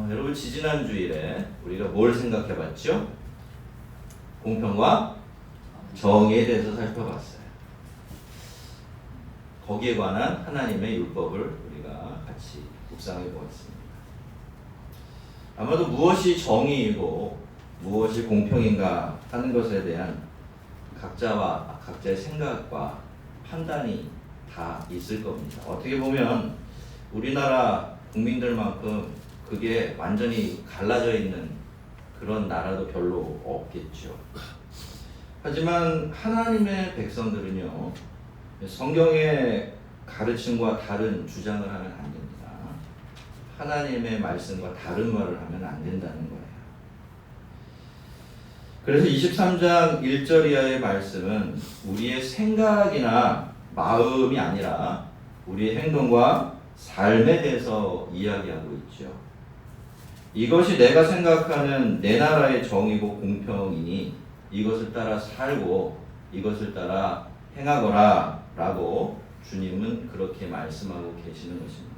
여러분 지지난 주일에 우리가 뭘 생각해 봤죠? 공평과 정의에 대해서 살펴봤어요. 거기에 관한 하나님의 율법을 우리가 같이 묵상해 보았습니다. 아마도 무엇이 정의이고 무엇이 공평인가 하는 것에 대한 각자의 생각과 판단이 다 있을 겁니다. 어떻게 보면 우리나라 국민들만큼 그게 완전히 갈라져 있는 그런 나라도 별로 없겠죠. 하지만 하나님의 백성들은요, 성경의 가르침과 다른 주장을 하면 안 됩니다. 하나님의 말씀과 다른 말을 하면 안 된다는 거예요. 그래서 23장 1절 이하의 말씀은 우리의 생각이나 마음이 아니라 우리의 행동과 삶에 대해서 이야기하고 있죠. 이것이 내가 생각하는 내 나라의 정의고 공평이니 이것을 따라 살고 이것을 따라 행하거라 라고 주님은 그렇게 말씀하고 계시는 것입니다.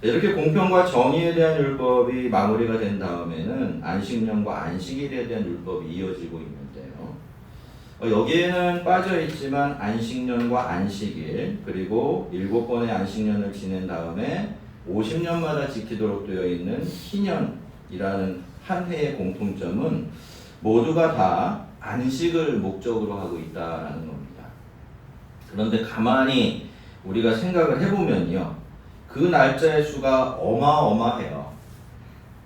이렇게 공평과 정의에 대한 율법이 마무리가 된 다음에는 안식년과 안식일에 대한 율법이 이어지고 있는데요. 여기에는 빠져있지만 안식년과 안식일 그리고 7번의 안식년을 지낸 다음에 50년마다 지키도록 되어 있는 희년이라는 한 해의 공통점은 모두가 다 안식을 목적으로 하고 있다라는 겁니다. 그런데 가만히 우리가 생각을 해보면요, 그 날짜의 수가 어마어마해요.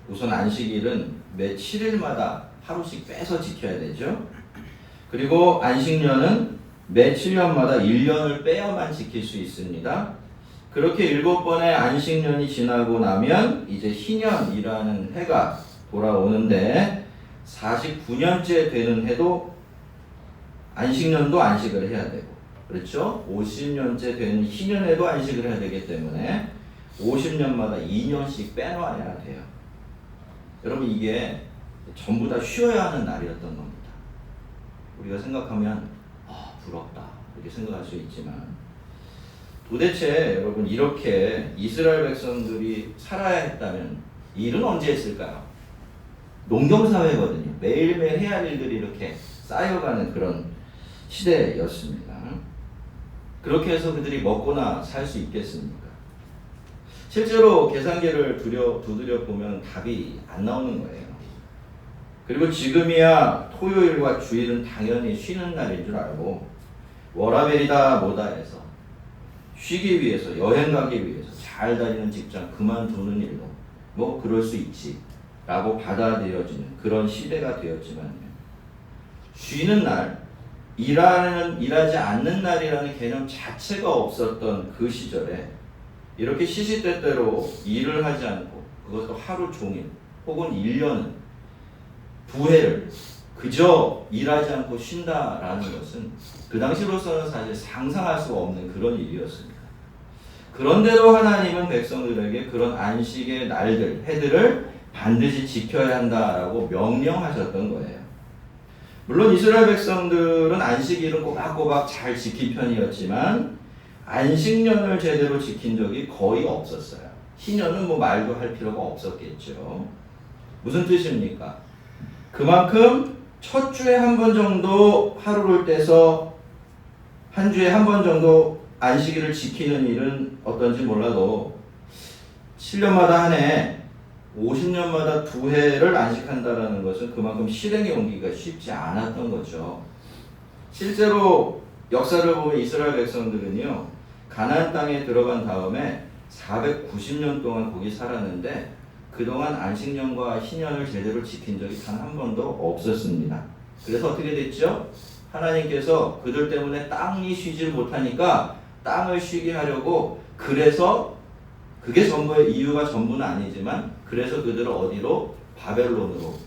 우선 안식일은 매 7일마다 하루씩 빼서 지켜야 되죠. 그리고 안식년은 매 7년마다 1년을 빼야만 지킬 수 있습니다. 그렇게 7번의 안식년이 지나고 나면 이제 희년이라는 해가 돌아오는데 49년째 되는 해도 안식년도 안식을 해야 되고, 그렇죠? 50년째 되는 희년에도 안식을 해야 되기 때문에 50년마다 2년씩 빼놔야 돼요. 여러분, 이게 전부 다 쉬어야 하는 날이었던 겁니다. 우리가 생각하면 부럽다 이렇게 생각할 수 있지만 도대체 여러분 이렇게 이스라엘 백성들이 살아야 했다면 이 일은 언제 했을까요? 농경사회거든요. 매일매일 해야 할 일들이 이렇게 쌓여가는 그런 시대였습니다. 그렇게 해서 그들이 먹고나 살 수 있겠습니까? 실제로 계산기를 두드려 보면 답이 안 나오는 거예요. 그리고 지금이야 토요일과 주일은 당연히 쉬는 날인 줄 알고 워라벨이다 뭐다 해서 쉬기 위해서, 여행 가기 위해서, 잘 다니는 직장 그만두는 일도 뭐 그럴 수 있지 라고 받아들여지는 그런 시대가 되었지만, 쉬는 날, 일하지 않는 날이라는 개념 자체가 없었던 그 시절에 이렇게 시시때때로 일을 하지 않고 그것도 하루 종일 혹은 1년은 부회를 그저 일하지 않고 쉰다라는 것은 그 당시로서는 사실 상상할 수가 없는 그런 일이었습니다. 그런데도 하나님은 백성들에게 그런 안식의 날들, 해들을 반드시 지켜야 한다라고 명령하셨던 거예요. 물론 이스라엘 백성들은 안식일은 꼬박꼬박 잘 지킨 편이었지만 안식년을 제대로 지킨 적이 거의 없었어요. 희년은 뭐 말도 할 필요가 없었겠죠. 무슨 뜻입니까? 그만큼 첫 주에 한 번 정도 하루를 떼서 한 주에 한 번 정도 안식일을 지키는 일은 어떤지 몰라도 7년마다 한 해 50년마다 2회를 안식한다는 것은 그만큼 실행에 옮기기가 쉽지 않았던 거죠. 실제로 역사를 보면 이스라엘 백성들은요, 가나안 땅에 들어간 다음에 490년 동안 거기 살았는데 그동안 안식년과 희년을 제대로 지킨 적이 단 한 번도 없었습니다. 그래서 어떻게 됐죠? 하나님께서 그들 때문에 땅이 쉬질 못하니까 땅을 쉬게 하려고, 그래서 그게 전부의 이유가 전부는 아니지만 그래서 그들을 어디로? 바벨론으로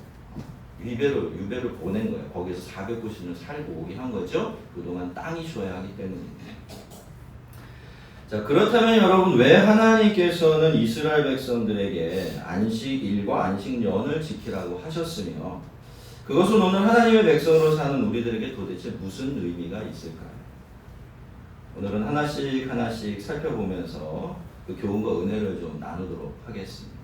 유배를 보낸 거예요. 거기서 490년 살고 오게 한 거죠. 그동안 땅이 쉬어야 하기 때문입니다. 자, 그렇다면 여러분, 왜 하나님께서는 이스라엘 백성들에게 안식일과 안식년을 지키라고 하셨으며 그것은 오늘 하나님의 백성으로 사는 우리들에게 도대체 무슨 의미가 있을까요? 오늘은 하나씩 살펴보면서 그 교훈과 은혜를 좀 나누도록 하겠습니다.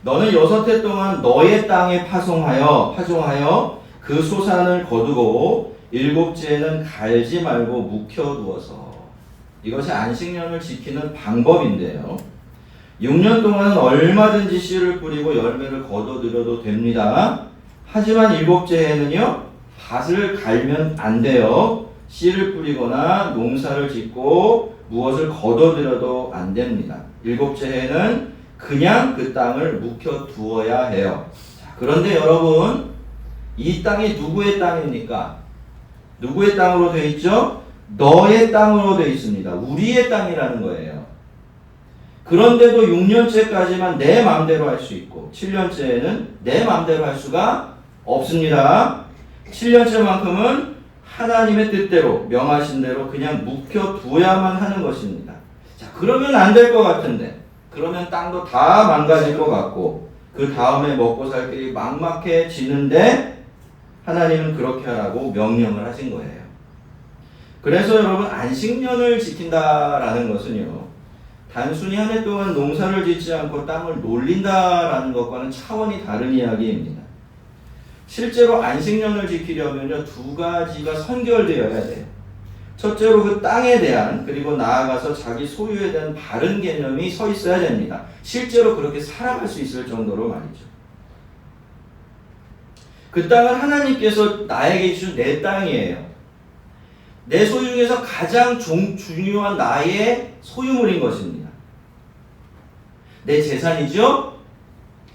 너는 6해 동안 너의 땅에 파종하여 그 소산을 거두고 7째에는 갈지 말고 묵혀두어서. 이것이 안식년을 지키는 방법인데요. 6년 동안은 얼마든지 씨를 뿌리고 열매를 거둬들여도 됩니다. 하지만 7째 해는요, 밭을 갈면 안 돼요. 씨를 뿌리거나 농사를 짓고 무엇을 거둬들여도 안 됩니다. 7째 해는 그냥 그 땅을 묵혀두어야 해요. 자, 그런데 여러분, 이 땅이 누구의 땅입니까? 누구의 땅으로 되어 있죠? 너의 땅으로 되어 있습니다. 우리의 땅이라는 거예요. 그런데도 6년째까지만 내 마음대로 할 수 있고 7년째에는 내 마음대로 할 수가 없습니다. 7년째만큼은 하나님의 뜻대로 명하신 대로 그냥 묵혀두어야만 하는 것입니다. 자, 그러면 안 될 것 같은데, 그러면 땅도 다 망가질 것 같고 그 다음에 먹고 살 길이 막막해지는데 하나님은 그렇게 하라고 명령을 하신 거예요. 그래서 여러분, 안식년을 지킨다라는 것은요, 단순히 한 해 동안 농사를 짓지 않고 땅을 놀린다라는 것과는 차원이 다른 이야기입니다. 실제로 안식년을 지키려면요, 2가지가 선결되어야 돼요. 첫째로 그 땅에 대한, 그리고 나아가서 자기 소유에 대한 바른 개념이 서 있어야 됩니다. 실제로 그렇게 살아갈 수 있을 정도로 말이죠. 그 땅은 하나님께서 나에게 주신 내 땅이에요. 내 소유 중에서 가장 중요한 나의 소유물인 것입니다. 내 재산이죠?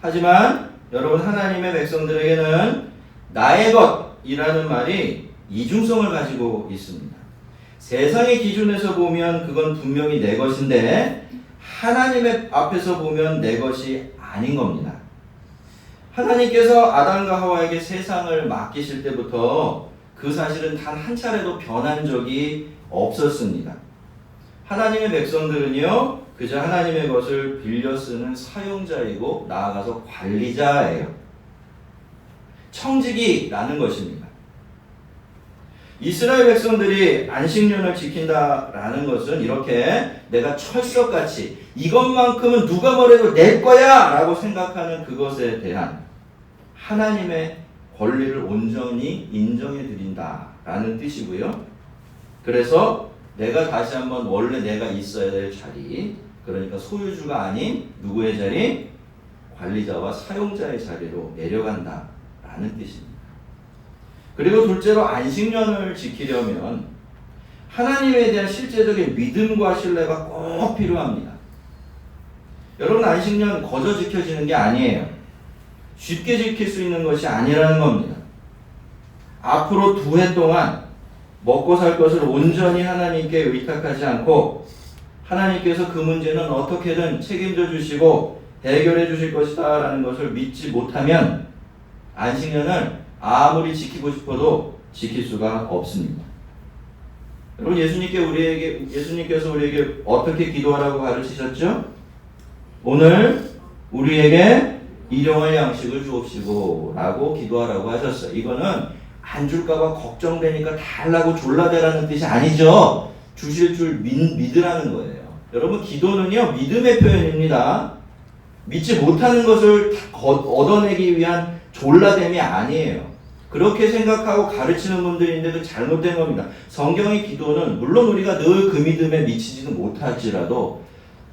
하지만 여러분, 하나님의 백성들에게는 나의 것이라는 말이 이중성을 가지고 있습니다. 세상의 기준에서 보면 그건 분명히 내 것인데 하나님의 앞에서 보면 내 것이 아닌 겁니다. 하나님께서 아담과 하와에게 세상을 맡기실 때부터 그 사실은 단 한 차례도 변한 적이 없었습니다. 하나님의 백성들은요, 그저 하나님의 것을 빌려 쓰는 사용자이고 나아가서 관리자예요. 청지기라는 것입니다. 이스라엘 백성들이 안식년을 지킨다라는 것은 이렇게 내가 철석같이 이것만큼은 누가 뭐래도 내 거야 라고 생각하는 그것에 대한 하나님의 권리를 온전히 인정해 드린다라는 뜻이고요. 그래서 내가 다시 한번 원래 내가 있어야 될 자리, 그러니까 소유주가 아닌 누구의 자리? 관리자와 사용자의 자리로 내려간다라는 뜻입니다. 그리고 둘째로, 안식년을 지키려면 하나님에 대한 실제적인 믿음과 신뢰가 꼭 필요합니다. 여러분, 안식년 거저 지켜지는 게 아니에요. 쉽게 지킬 수 있는 것이 아니라는 겁니다. 앞으로 2해 동안 먹고 살 것을 온전히 하나님께 의탁하지 않고 하나님께서 그 문제는 어떻게든 책임져 주시고 해결해 주실 것이다 라는 것을 믿지 못하면 안식년을 아무리 지키고 싶어도 지킬 수가 없습니다. 여러분, 예수님께서 우리에게 어떻게 기도하라고 가르치셨죠? 오늘 우리에게 일용할 양식을 주옵시고 라고 기도하라고 하셨어요. 이거는 안 줄까봐 걱정되니까 달라고 졸라대라는 뜻이 아니죠. 주실 줄 믿으라는 거예요. 여러분, 기도는요, 믿음의 표현입니다. 믿지 못하는 것을 얻어내기 위한 졸라됨이 아니에요. 그렇게 생각하고 가르치는 분들이 있는데도 잘못된 겁니다. 성경의 기도는 물론 우리가 늘 그 믿음에 미치지는 못할지라도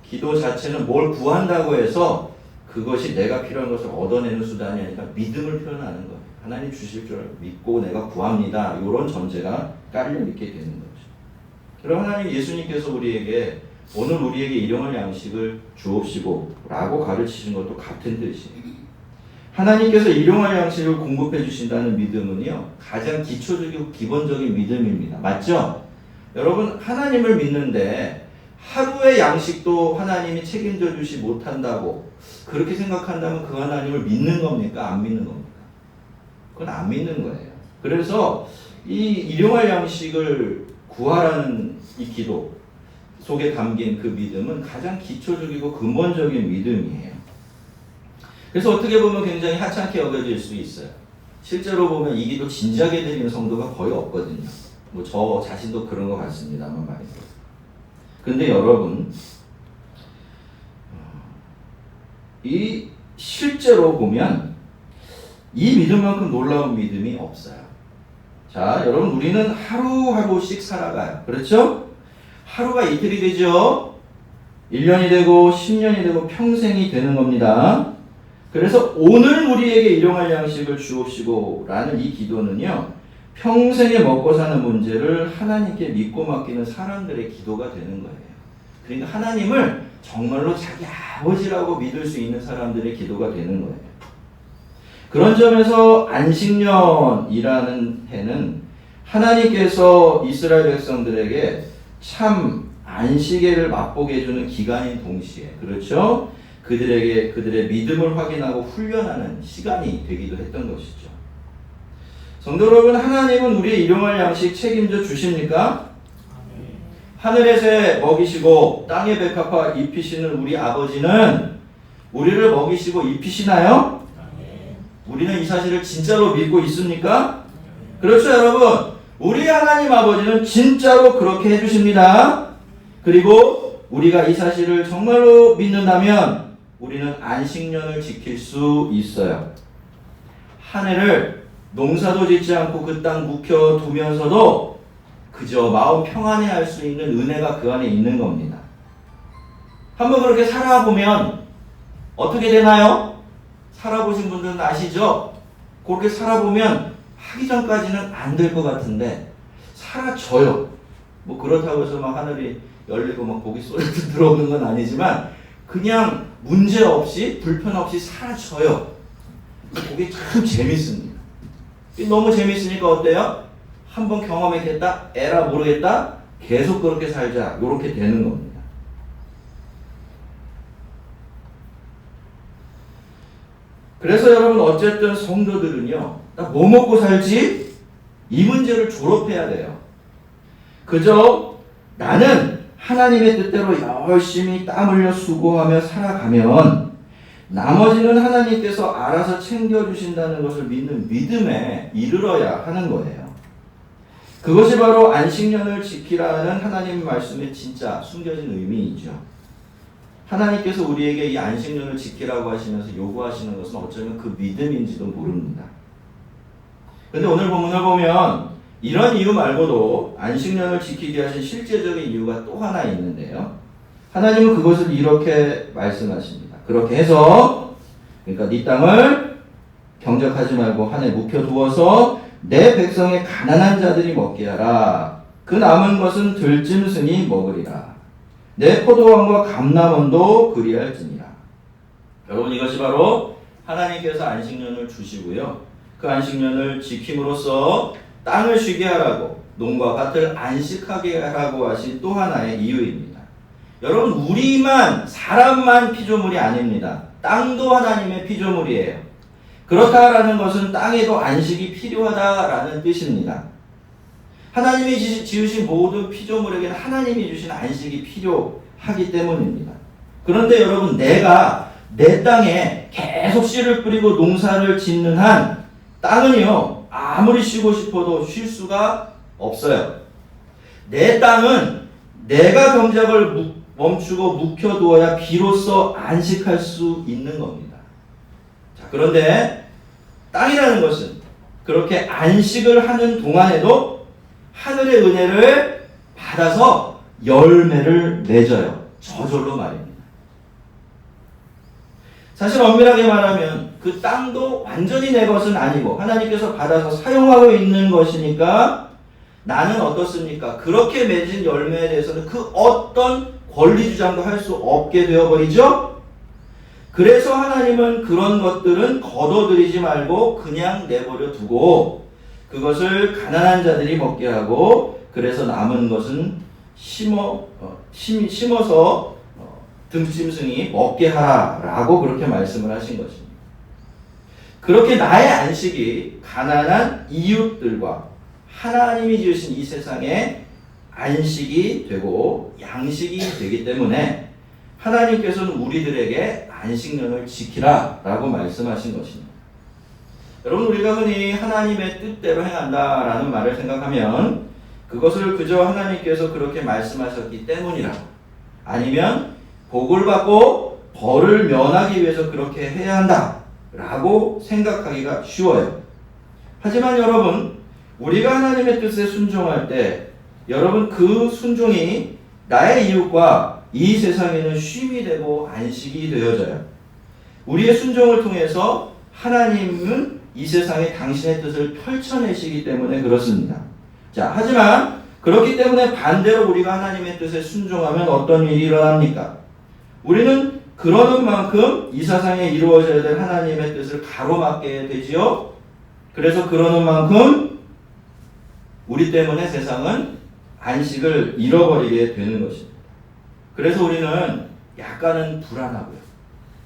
기도 자체는 뭘 구한다고 해서 그것이 내가 필요한 것을 얻어내는 수단이 아니라 믿음을 표현하는 거예요. 하나님 주실 줄 믿고 내가 구합니다. 이런 전제가 깔려 있게 되는 거죠. 그럼 하나님, 예수님께서 우리에게 오늘 우리에게 일용할 양식을 주옵시고 라고 가르치신 것도 같은 뜻이에요. 하나님께서 일용할 양식을 공급해 주신다는 믿음은요, 가장 기초적이고 기본적인 믿음입니다. 맞죠? 여러분, 하나님을 믿는데 하루의 양식도 하나님이 책임져 주시 못한다고 그렇게 생각한다면 그 하나님을 믿는 겁니까? 안 믿는 겁니까? 그건 안 믿는 거예요. 그래서 이 일용할 양식을 구하라는 이 기도 속에 담긴 그 믿음은 가장 기초적이고 근본적인 믿음이에요. 그래서 어떻게 보면 굉장히 하찮게 여겨질 수 있어요. 실제로 보면 이 기도 진지하게 드리는 성도가 거의 없거든요. 뭐 저 자신도 그런 것 같습니다만 말이죠. 근데 여러분, 이 실제로 보면 이 믿음만큼 놀라운 믿음이 없어요. 자, 여러분, 우리는 하루하루씩 살아가요. 그렇죠? 하루가 이틀이 되죠? 1년이 되고 10년이 되고 평생이 되는 겁니다. 그래서 오늘 우리에게 일용할 양식을 주옵시고 라는 이 기도는요, 평생에 먹고 사는 문제를 하나님께 믿고 맡기는 사람들의 기도가 되는 거예요. 그러니까 하나님을 정말로 자기 아버지라고 믿을 수 있는 사람들의 기도가 되는 거예요. 그런 점에서 안식년이라는 해는 하나님께서 이스라엘 백성들에게 참 안식일을 맛보게 해주는 기간인 동시에, 그렇죠? 그들에게 그들의 믿음을 확인하고 훈련하는 시간이 되기도 했던 것이죠. 성도 여러분, 하나님은 우리의 일용할 양식 책임져 주십니까? 하늘에서 먹이시고 땅의 백합화 입히시는 우리 아버지는 우리를 먹이시고 입히시나요? 우리는 이 사실을 진짜로 믿고 있습니까? 그렇죠, 여러분. 우리 하나님 아버지는 진짜로 그렇게 해주십니다. 그리고 우리가 이 사실을 정말로 믿는다면 우리는 안식년을 지킬 수 있어요. 한 해를 농사도 짓지 않고 그 땅 묵혀두면서도 그저 마음 평안해할 수 있는 은혜가 그 안에 있는 겁니다. 한번 그렇게 살아보면 어떻게 되나요? 살아보신 분들은 아시죠? 그렇게 살아보면 하기 전까지는 안 될 것 같은데 사라져요. 뭐 그렇다고 해서 막 하늘이 열리고 막 고기 소리도 들어오는 건 아니지만 그냥 문제 없이 불편 없이 사라져요. 그게 참 재밌습니다. 너무 재밌으니까 어때요? 한번 경험했겠다? 에라 모르겠다? 계속 그렇게 살자. 이렇게 되는 겁니다. 그래서 여러분, 어쨌든 성도들은요, 나 뭐 먹고 살지? 이 문제를 졸업해야 돼요. 그저 나는 하나님의 뜻대로 열심히 땀 흘려 수고하며 살아가면 나머지는 하나님께서 알아서 챙겨주신다는 것을 믿는 믿음에 이르러야 하는 거예요. 그것이 바로 안식년을 지키라는 하나님 말씀의 진짜 숨겨진 의미이죠. 하나님께서 우리에게 이 안식년을 지키라고 하시면서 요구하시는 것은 어쩌면 그 믿음인지도 모릅니다. 그런데 오늘 본문을 보면 이런 이유 말고도 안식년을 지키게 하신 실제적인 이유가 또 하나 있는데요. 하나님은 그것을 이렇게 말씀하십니다. 그렇게 해서, 그러니까 네 땅을 경작하지 말고 한 해 묵혀두어서 내 백성의 가난한 자들이 먹게 하라. 그 남은 것은 들짐승이 먹으리라. 내 포도원과 감람원도 그리할지니라. 여러분, 이것이 바로 하나님께서 안식년을 주시고요, 그 안식년을 지킴으로써 땅을 쉬게 하라고, 농과 밭을 안식하게 하라고 하신 또 하나의 이유입니다. 여러분, 우리만, 사람만 피조물이 아닙니다. 땅도 하나님의 피조물이에요. 그렇다라는 것은 땅에도 안식이 필요하다라는 뜻입니다. 하나님이 지으신 모든 피조물에게는 하나님이 주신 안식이 필요하기 때문입니다. 그런데 여러분, 내가 내 땅에 계속 씨를 뿌리고 농사를 짓는 한 땅은요, 아무리 쉬고 싶어도 쉴 수가 없어요. 내 땅은 내가 경작을 멈추고 묵혀두어야 비로소 안식할 수 있는 겁니다. 자, 그런데 땅이라는 것은 그렇게 안식을 하는 동안에도 하늘의 은혜를 받아서 열매를 맺어요. 저절로 말입니다. 사실 엄밀하게 말하면 그 땅도 완전히 내 것은 아니고 하나님께서 받아서 사용하고 있는 것이니까 나는 어떻습니까? 그렇게 맺은 열매에 대해서는 그 어떤 권리 주장도 할 수 없게 되어버리죠? 그래서 하나님은 그런 것들은 거둬들이지 말고 그냥 내버려 두고 그것을 가난한 자들이 먹게 하고, 그래서 남은 것은 심어서 들짐승이 먹게 하라라고 그렇게 말씀을 하신 것입니다. 그렇게 나의 안식이 가난한 이웃들과 하나님이 지으신 이 세상에 안식이 되고 양식이 되기 때문에 하나님께서는 우리들에게 안식년을 지키라라고 말씀하신 것입니다. 여러분, 우리가 흔히 하나님의 뜻대로 행한다라는 말을 생각하면 그것을 그저 하나님께서 그렇게 말씀하셨기 때문이라고, 아니면 복을 받고 벌을 면하기 위해서 그렇게 해야 한다라고 생각하기가 쉬워요. 하지만 여러분, 우리가 하나님의 뜻에 순종할 때 여러분 그 순종이 나의 이웃과 이 세상에는 쉼이 되고 안식이 되어져요. 우리의 순종을 통해서 하나님은 이 세상에 당신의 뜻을 펼쳐내시기 때문에 그렇습니다. 자, 하지만 그렇기 때문에 반대로 우리가 하나님의 뜻에 순종하면 어떤 일이 일어납니까? 우리는 그러는 만큼 이 세상에 이루어져야 될 하나님의 뜻을 가로막게 되지요. 그래서 그러는 만큼 우리 때문에 세상은 안식을 잃어버리게 되는 것입니다. 그래서 우리는 약간은 불안하고요.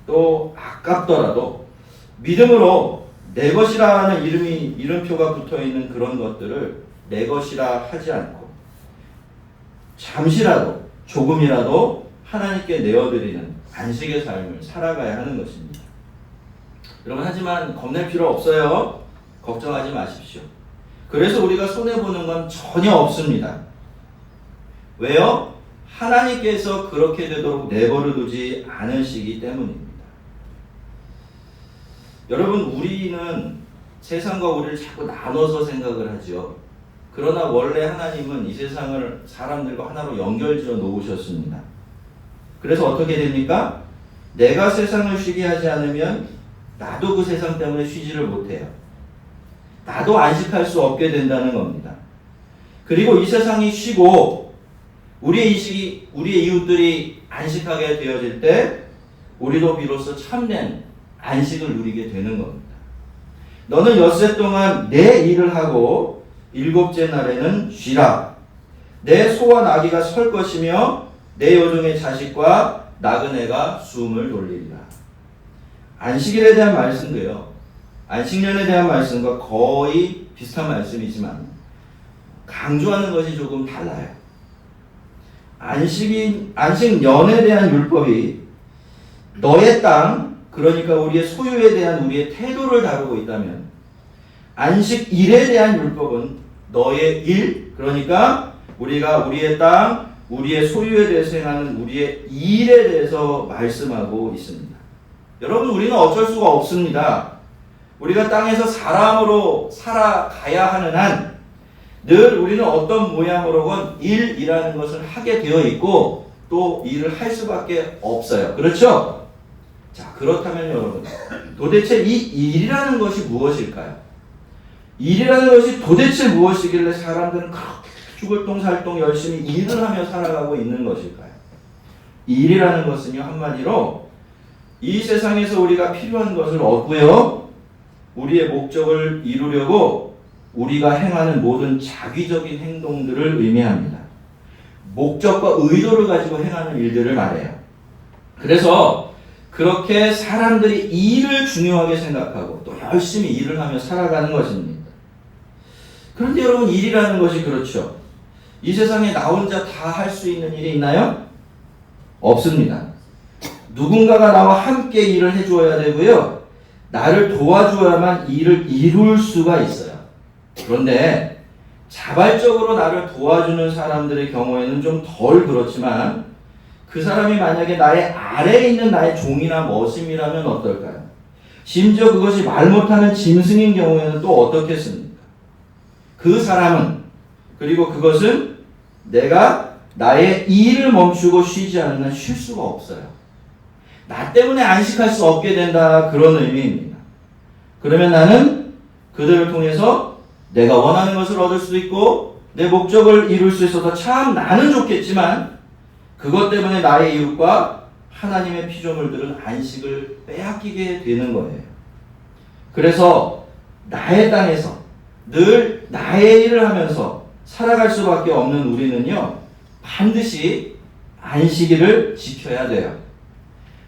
또 아깝더라도 믿음으로 내 것이라는 이름표가 붙어있는 그런 것들을 내 것이라 하지 않고 잠시라도 조금이라도 하나님께 내어드리는 안식의 삶을 살아가야 하는 것입니다. 여러분, 하지만 겁낼 필요 없어요. 걱정하지 마십시오. 그래서 우리가 손해보는 건 전혀 없습니다. 왜요? 하나님께서 그렇게 되도록 내버려 두지 않으시기 때문입니다. 여러분, 우리는 세상과 우리를 자꾸 나눠서 생각을 하죠. 그러나 원래 하나님은 이 세상을 사람들과 하나로 연결지어 놓으셨습니다. 그래서 어떻게 됩니까? 내가 세상을 쉬게 하지 않으면 나도 그 세상 때문에 쉬지를 못해요. 나도 안식할 수 없게 된다는 겁니다. 그리고 이 세상이 쉬고 우리의 이웃들이 안식하게 되어질 때 우리도 비로소 참된 안식을 누리게 되는 겁니다. 너는 엿새 동안 내 일을 하고 일곱째 날에는 쉬라. 내 소와 나귀가 설 것이며 내 여종의 자식과 나그네가 숨을 돌리리라. 안식일에 대한 말씀도요, 안식년에 대한 말씀과 거의 비슷한 말씀이지만 강조하는 것이 조금 달라요. 안식년에 대한 율법이 너의 땅, 그러니까 우리의 소유에 대한 우리의 태도를 다루고 있다면, 안식일에 대한 율법은 너의 일, 그러니까 우리가 우리의 땅, 우리의 소유에 대해서 행하는 우리의 일에 대해서 말씀하고 있습니다. 여러분, 우리는 어쩔 수가 없습니다. 우리가 땅에서 사람으로 살아가야 하는 한 늘 우리는 어떤 모양으로건 일이라는 것을 하게 되어 있고 또 일을 할 수밖에 없어요. 그렇죠? 자, 그렇다면 여러분, 도대체 이 일이라는 것이 무엇일까요? 일이라는 것이 도대체 무엇이길래 사람들은 그렇게 죽을똥살똥 열심히 일을 하며 살아가고 있는 것일까요? 일이라는 것은요, 한마디로 이 세상에서 우리가 필요한 것을 얻고요, 우리의 목적을 이루려고 우리가 행하는 모든 자기적인 행동들을 의미합니다. 목적과 의도를 가지고 행하는 일들을 말해요. 그래서 그렇게 사람들이 일을 중요하게 생각하고 또 열심히 일을 하며 살아가는 것입니다. 그런데 여러분, 일이라는 것이 그렇죠. 이 세상에 나 혼자 다 할 수 있는 일이 있나요? 없습니다. 누군가가 나와 함께 일을 해주어야 되고요, 나를 도와줘야만 일을 이룰 수가 있어요. 그런데 자발적으로 나를 도와주는 사람들의 경우에는 좀 덜 그렇지만 그 사람이 만약에 나의 아래에 있는 나의 종이나 머슴이라면 어떨까요? 심지어 그것이 말 못하는 짐승인 경우에는 또 어떻겠습니까? 그 사람은, 그리고 그것은 내가 나의 일을 멈추고 쉬지 않으면 쉴 수가 없어요. 나 때문에 안식할 수 없게 된다, 그런 의미입니다. 그러면 나는 그들을 통해서 내가 원하는 것을 얻을 수도 있고 내 목적을 이룰 수 있어서 참 나는 좋겠지만 그것 때문에 나의 이웃과 하나님의 피조물들은 안식을 빼앗기게 되는 거예요. 그래서 나의 땅에서 늘 나의 일을 하면서 살아갈 수밖에 없는 우리는요, 반드시 안식일을 지켜야 돼요.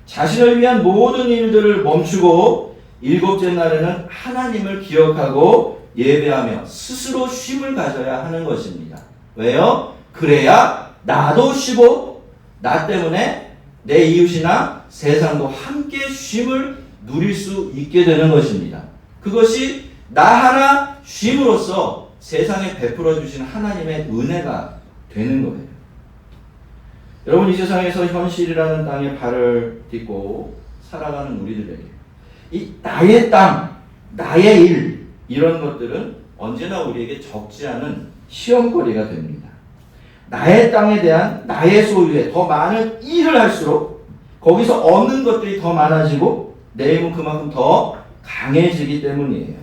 자신을 위한 모든 일들을 멈추고 일곱째 날에는 하나님을 기억하고 예배하며 스스로 쉼을 가져야 하는 것입니다. 왜요? 그래야 나도 쉬고 나 때문에 내 이웃이나 세상도 함께 쉼을 누릴 수 있게 되는 것입니다. 그것이 나 하나 쉼으로써 세상에 베풀어 주신 하나님의 은혜가 되는 거예요. 여러분, 이 세상에서 현실이라는 땅에 발을 딛고 살아가는 우리들에게 이 나의 땅, 나의 일, 이런 것들은 언제나 우리에게 적지 않은 시험거리가 됩니다. 나의 땅에 대한 나의 소유에 더 많은 일을 할수록 거기서 얻는 것들이 더 많아지고 내 힘은 그만큼 더 강해지기 때문이에요.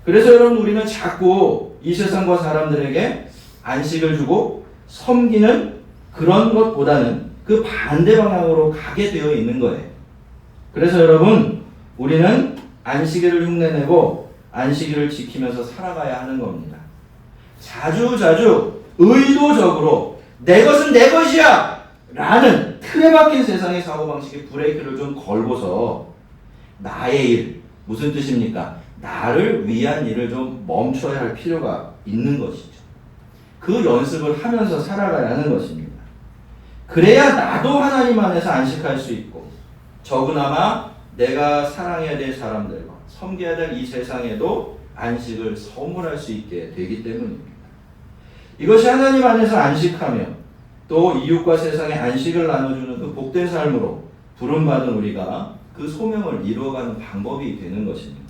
그래서 여러분, 우리는 자꾸 이 세상과 사람들에게 안식을 주고 섬기는 그런 것보다는 그 반대 방향으로 가게 되어 있는 거예요. 그래서 여러분, 우리는 안식일을 흉내내고 안식일을 지키면서 살아가야 하는 겁니다. 자주 의도적으로 내 것은 내 것이야! 라는 틀에 박힌 세상의 사고방식에 브레이크를 좀 걸고서 나의 일, 무슨 뜻입니까? 나를 위한 일을 좀 멈춰야 할 필요가 있는 것이죠. 그 연습을 하면서 살아가야 하는 것입니다. 그래야 나도 하나님 안에서 안식할 수 있고 적으나마 내가 사랑해야 될 사람들과 섬겨야 될 이 세상에도 안식을 선물할 수 있게 되기 때문입니다. 이것이 하나님 안에서 안식하며 또 이웃과 세상에 안식을 나눠주는 그 복된 삶으로 부름받은 우리가 그 소명을 이루어가는 방법이 되는 것입니다.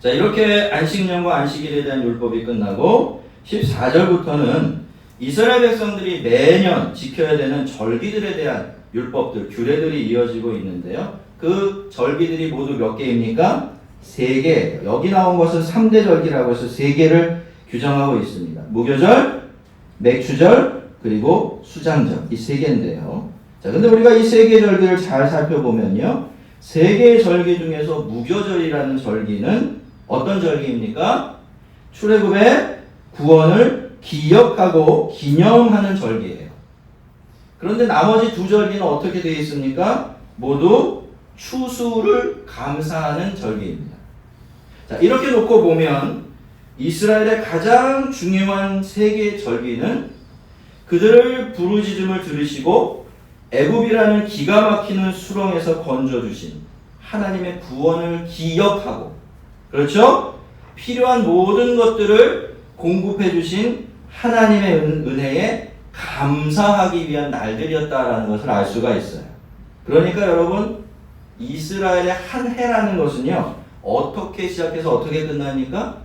자, 이렇게 안식년과 안식일에 대한 율법이 끝나고 14절부터는 이스라엘 백성들이 매년 지켜야 되는 절기들에 대한 율법들, 규례들이 이어지고 있는데요. 그 절기들이 모두 몇 개입니까? 3개. 여기 나온 것은 3대 절기라고 해서 3개를 규정하고 있습니다. 무교절, 맥추절, 그리고 수장절. 이 3개인데요. 자, 근데 우리가 이 3개 절기를 잘 살펴보면요. 3개의 절기 중에서 무교절이라는 절기는 어떤 절기입니까? 출애굽의 구원을 기억하고 기념하는 절기예요. 그런데 나머지 2절기는 어떻게 되어 있습니까? 모두 추수를 감사하는 절기입니다. 자, 이렇게 놓고 보면 이스라엘의 가장 중요한 3개의 절기는 그들을 부르짖음을 들으시고 애굽이라는 기가 막히는 수렁에서 건져주신 하나님의 구원을 기억하고, 그렇죠? 필요한 모든 것들을 공급해 주신 하나님의 은혜에 감사하기 위한 날들이었다라는 것을 알 수가 있어요. 그러니까 여러분, 이스라엘의 한 해라는 것은요, 어떻게 시작해서 어떻게 끝납니까?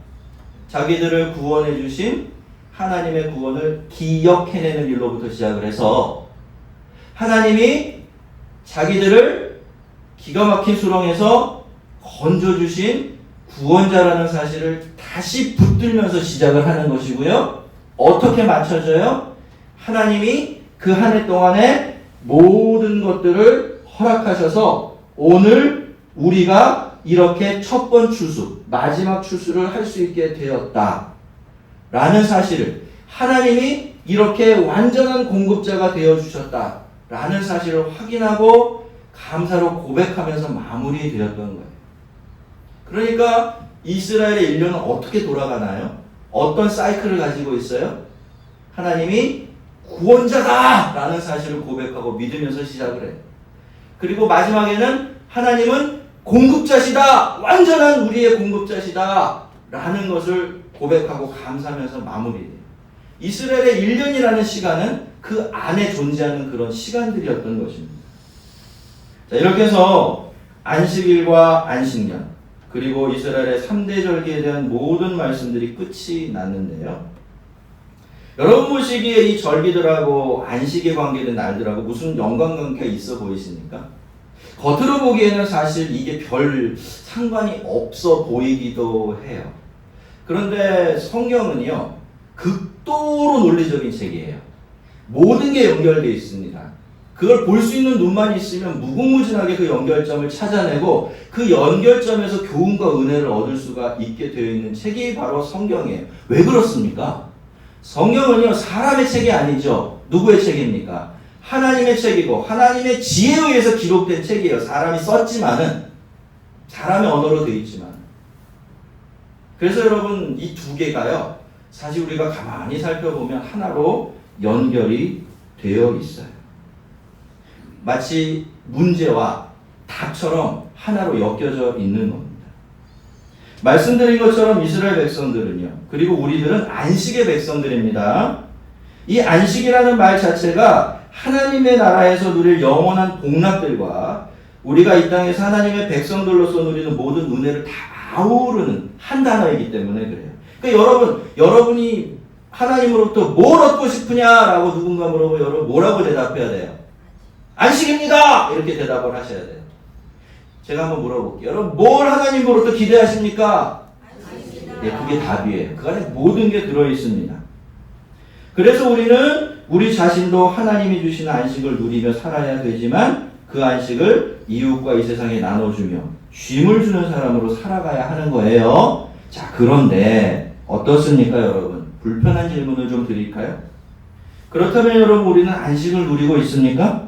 자기들을 구원해 주신 하나님의 구원을 기억해내는 일로부터 시작을 해서 하나님이 자기들을 기가 막힌 수렁에서 건져주신 구원자라는 사실을 다시 붙들면서 시작을 하는 것이고요. 어떻게 맞춰져요? 하나님이 그 한 해 동안에 모든 것들을 허락하셔서 오늘 우리가 이렇게 첫 번 추수, 마지막 추수를 할 수 있게 되었다 라는 사실을, 하나님이 이렇게 완전한 공급자가 되어주셨다 라는 사실을 확인하고 감사로 고백하면서 마무리되었던 거예요. 그러니까 이스라엘의 1년은 어떻게 돌아가나요? 어떤 사이클을 가지고 있어요? 하나님이 구원자다 라는 사실을 고백하고 믿으면서 시작을 해요. 그리고 마지막에는 하나님은 공급자시다, 완전한 우리의 공급자시다 라는 것을 고백하고 감사하면서 마무리돼요. 이스라엘의 1년이라는 시간은 그 안에 존재하는 그런 시간들이었던 것입니다. 자, 이렇게 해서 안식일과 안식년, 그리고 이스라엘의 3대 절기에 대한 모든 말씀들이 끝이 났는데요. 여러분 보시기에 이 절기들하고 안식에 관계된 날들하고 무슨 연관관계가 있어 보이십니까? 겉으로 보기에는 사실 이게 별 상관이 없어 보이기도 해요. 그런데 성경은요, 극도로 논리적인 책이에요. 모든 게 연결되어 있습니다. 그걸 볼 수 있는 눈만 있으면 무궁무진하게 그 연결점을 찾아내고 그 연결점에서 교훈과 은혜를 얻을 수가 있게 되어 있는 책이 바로 성경이에요. 왜 그렇습니까? 성경은요, 사람의 책이 아니죠. 누구의 책입니까? 하나님의 책이고 하나님의 지혜에 의해서 기록된 책이에요. 사람이 썼지만은, 사람의 언어로 되어 있지만. 그래서 여러분, 이 2개가요, 사실 우리가 가만히 살펴보면 하나로 연결이 되어 있어요. 마치 문제와 답처럼 하나로 엮여져 있는 겁니다. 말씀드린 것처럼 이스라엘 백성들은요, 그리고 우리들은 안식의 백성들입니다. 이 안식이라는 말 자체가 하나님의 나라에서 누릴 영원한 복락들과 우리가 이 땅에서 하나님의 백성들로서 누리는 모든 은혜를 다 아우르는 한 단어이기 때문에 그래요. 그러니까 여러분이 하나님으로부터 뭘 얻고 싶으냐라고 누군가 물어보면 여러분 뭐라고 대답해야 돼요? 안식입니다! 이렇게 대답을 하셔야 돼요. 제가 한번 물어볼게요. 여러분 뭘 하나님으로부터 기대하십니까? 네, 그게 답이에요. 그 안에 모든 게 들어있습니다. 그래서 우리는 우리 자신도 하나님이 주시는 안식을 누리며 살아야 되지만 그 안식을 이웃과 이 세상에 나눠주며 쉼을 주는 사람으로 살아가야 하는 거예요. 자, 그런데 어떻습니까, 여러분? 불편한 질문을 좀 드릴까요? 그렇다면 여러분 우리는 안식을 누리고 있습니까?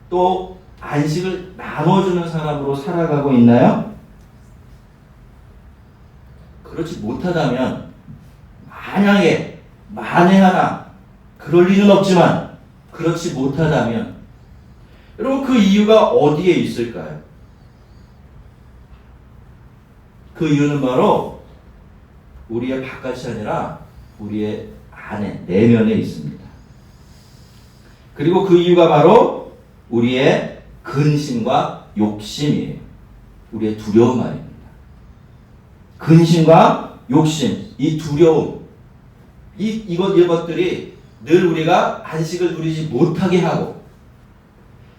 또 안식을 나눠주는 사람으로 살아가고 있나요? 그렇지 못하다면 만에 하나 그럴 리는 없지만 그렇지 못하다면 여러분 그 이유가 어디에 있을까요? 그 이유는 바로 우리의 바깥이 아니라 우리의 안에 내면에 있습니다. 그리고 그 이유가 바로 우리의 근심과 욕심이에요. 우리의 두려움 아닙니다. 근심과 욕심, 이 두려움, 이것들이 늘 우리가 안식을 누리지 못하게 하고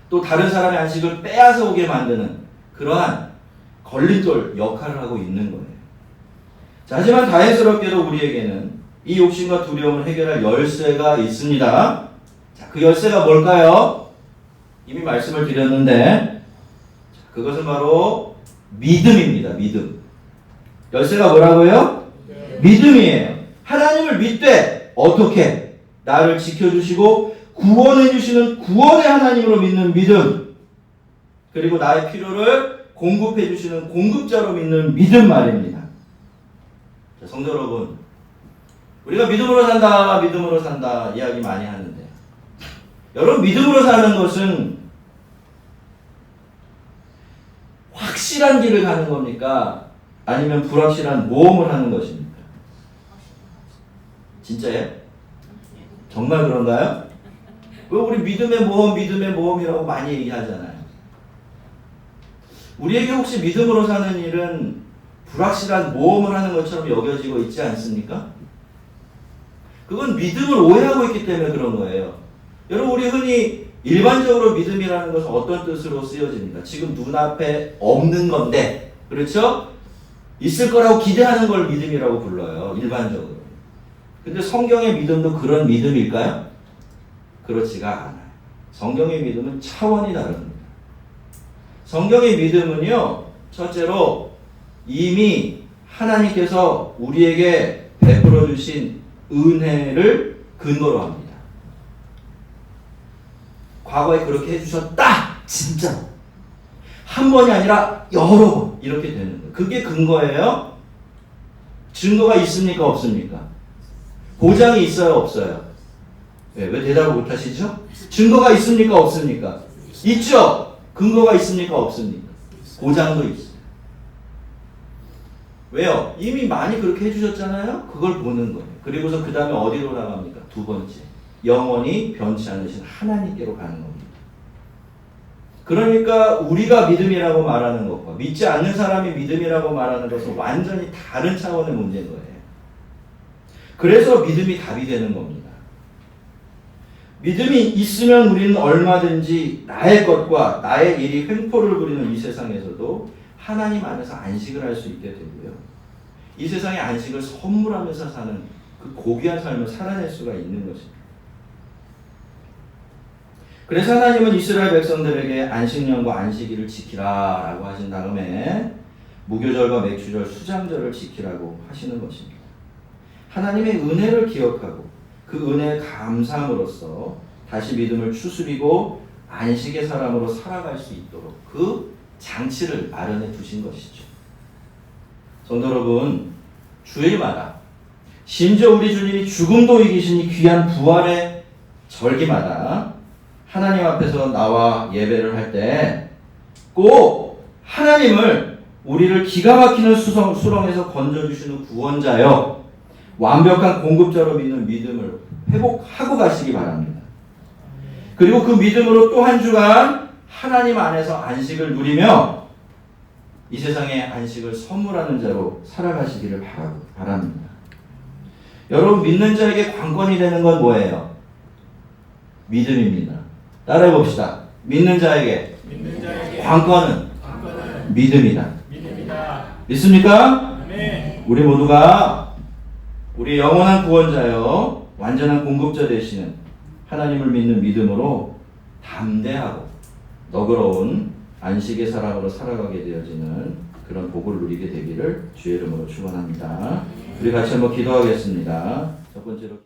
또 다른 사람의 안식을 빼앗아 오게 만드는 그러한 걸림돌 역할을 하고 있는 거예요. 자, 하지만 다행스럽게도 우리에게는 이 욕심과 두려움을 해결할 열쇠가 있습니다. 자, 그 열쇠가 뭘까요? 이미 말씀을 드렸는데 그것은 바로 믿음입니다. 믿음. 열쇠가 뭐라고요? 믿음이에요. 하나님을 믿되 어떻게? 나를 지켜주시고 구원해 주시는 구원의 하나님으로 믿는 믿음. 그리고 나의 필요를 공급해 주시는 공급자로 믿는 믿음 말입니다. 자, 성도 여러분, 우리가 믿음으로 산다 이야기 많이 하는데 여러분 믿음으로 사는 것은 확실한 길을 가는 겁니까? 아니면 불확실한 모험을 하는 것입니까? 진짜예요? 정말 그런가요? 왜 우리 믿음의 모험이라고 많이 얘기하잖아요. 우리에게 혹시 믿음으로 사는 일은 불확실한 모험을 하는 것처럼 여겨지고 있지 않습니까? 그건 믿음을 오해하고 있기 때문에 그런 거예요. 여러분 우리 흔히 일반적으로 믿음이라는 것은 어떤 뜻으로 쓰여집니까? 지금 눈앞에 없는 건데, 그렇죠? 있을 거라고 기대하는 걸 믿음이라고 불러요. 일반적으로. 근데 성경의 믿음도 그런 믿음일까요? 그렇지가 않아요. 성경의 믿음은 차원이 다릅니다. 성경의 믿음은요, 첫째로 이미 하나님께서 우리에게 베풀어 주신 은혜를 근거로 합니다. 과거에 그렇게 해주셨다! 진짜로. 한 번이 아니라 여러 번 이렇게 되는 거예요. 그게 근거예요. 증거가 있습니까? 없습니까? 보장이 있어요? 없어요? 왜 대답을 못하시죠? 증거가 있습니까? 없습니까? 있죠? 근거가 있습니까? 없습니까? 보장도 있어요. 왜요? 이미 많이 그렇게 해주셨잖아요? 그걸 보는 거예요. 그리고서 그 다음에 어디로 나갑니까? 두 번째. 영원히 변치 않으신 하나님께로 가는 겁니다. 그러니까 우리가 믿음이라고 말하는 것과 믿지 않는 사람이 믿음이라고 말하는 것은 완전히 다른 차원의 문제인 거예요. 그래서 믿음이 답이 되는 겁니다. 믿음이 있으면 우리는 얼마든지 나의 것과 나의 일이 횡포를 부리는 이 세상에서도 하나님 안에서 안식을 할 수 있게 되고요. 이 세상의 안식을 선물하면서 사는 그 고귀한 삶을 살아낼 수가 있는 것입니다. 그래서 하나님은 이스라엘 백성들에게 안식년과 안식일을 지키라 라고 하신 다음에 무교절과 맥주절, 수장절을 지키라고 하시는 것입니다. 하나님의 은혜를 기억하고 그 은혜에 감사함으로써 다시 믿음을 추스리고 안식의 사람으로 살아갈 수 있도록 그 장치를 마련해 두신 것이죠. 성도 여러분, 주일마다 심지어 우리 주님이 죽음도 이기신 이 귀한 부활의 절기마다 하나님 앞에서 나와 예배를 할 때 꼭 하나님을 우리를 기가 막히는 수렁에서 건져주시는 구원자요, 완벽한 공급자로 믿는 믿음을 회복하고 가시기 바랍니다. 그리고 그 믿음으로 또 한 주간 하나님 안에서 안식을 누리며 이 세상의 안식을 선물하는 자로 살아가시기를 바랍니다. 여러분, 믿는 자에게 관건이 되는 건 뭐예요? 믿음입니다. 따라해 봅시다. 믿는 자에게 관건은 믿음이다. 믿습니까? 아멘. 우리 모두가 우리 영원한 구원자여 완전한 공급자 되시는 하나님을 믿는 믿음으로 담대하고 너그러운 안식의 사랑으로 살아가게 되어지는 그런 복을 누리게 되기를 주의 이름으로 축원합니다. 우리 같이 한번 기도하겠습니다. 첫 번째로